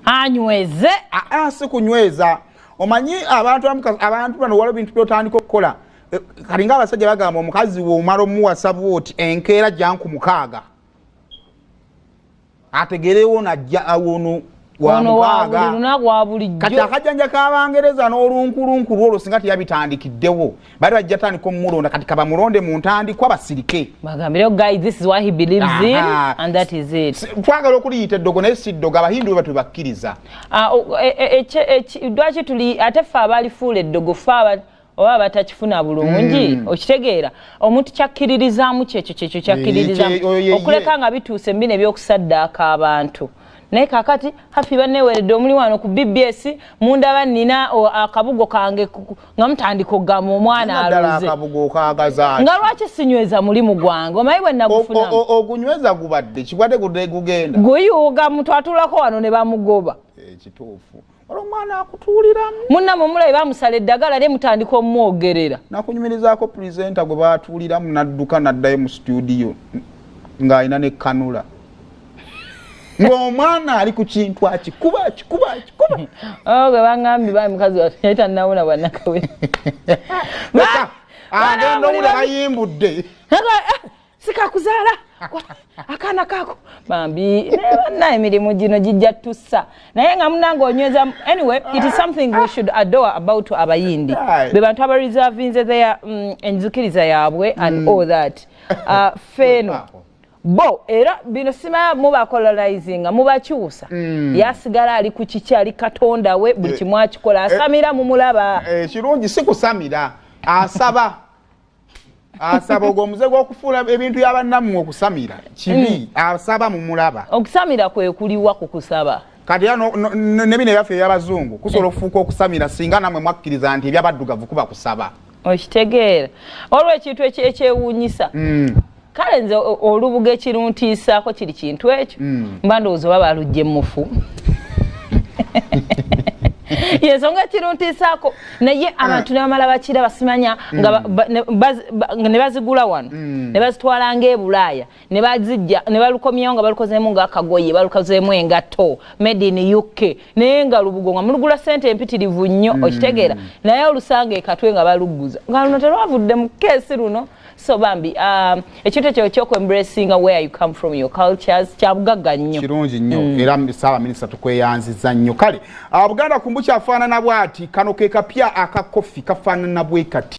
anyweze si kunyweza omanyi abantu bano waliwo bintu byotandika okukola kalinga abasajja bagamba omukazi woomala omuwasa bwoti enkeera janku mukaaga ategerewo najja awono wa mukaaga kati akajanja k'Abangereza n'olunkulunku lwolwo singa teyabitandikiddewo bali bajja tandika omulonda kati kaba mulonde mu ntandikwa basirike bagambire guys this is what he believes in and that is it twagala okuliyita eddogo naye si ddogo abahindu bwe batubakkiriza lwaki tuli ate ffe abalifuula eddogo ffe oba batakifuna bulungi okitegeera omuntu kyakkiririzaamu kyekyo kyakkiririzaamu okuleka nga bituuse mbina ebyokusaddaaka abantu naye kakati happy banneweredde omuli wano ku BBS mundaba nnina akabugo kange nga mutandika okugamba omwana aluze nga lwaki sinyweza mulimu gwange omanyi bwe nagufuna ogunyweza gubadde kigwadde gugenda guyuuga muntu atulako wano ne bamugoba ekituufu omwana akutuuliramu munnamwe omulabe bamusala eddagala lye mutandika omwogerera nakunyumirizaako pulezenta gwe baatuuliramu nadduka naddayo mu studio ng'alina ne kanula ng'omwana ali ku kintu akikuba gwe baŋŋambye bali mukazi yayita nawuna bwannakawere agenda omula kayimbudde sikakuzaala akaana kako bambi banna emirimu gino gijja tussa naye nga munange onyweza anyway it is something we should adore about abayindi be bantu abareservinze their enzikiriza yaabwe and all that feeno bo era bino sima muba colonizinga mubakyusa yasigala ali ku kiki ali katonda we buli kimu akikola asamira mu mulaba kirungi si kusamira asaba ogwo omuze gw'okufuula ebintu y'abannammwe okusamira kibi asaba mu mulaba okusamira kwe kuliwa ku kusaba kati ne bino ebyaffe eby'abazungu kusobola okufuuka okusamira singa nammwe mwakkiriza nti ebyabaddugavu kuba kusaba okitegeera olw'ekintu ekyewuunyisa kale nze olubuga ekiruntiisaako kiri kintu ekyo mba ndowooza oba balugye mufu yensonga ekiruntiisaako naye abantu ne bamala bakira basimanya ne bazigula wano ne bazitwala ng'ebulaaya ne bazijja ne balukomyawo nga balukozeemu ng'akagoye balukozeemu engatto made in UK naye nga lubugo nga mulugula ssente empitirivu nnyo okitegeera naye olusanga ekatwe nga baluguza nga luno terwavudde mu keesi luno so bambi ekintu ekyo ky'okwembracinga where you come from your cultures kyabugagga nnyo kirungi nnyo era Ssaabaminisita tukweyanziza nnyo kale Buganda kumbu kyafaanana bw'ati kano ke kapya aka kofi kafaanana bwe kati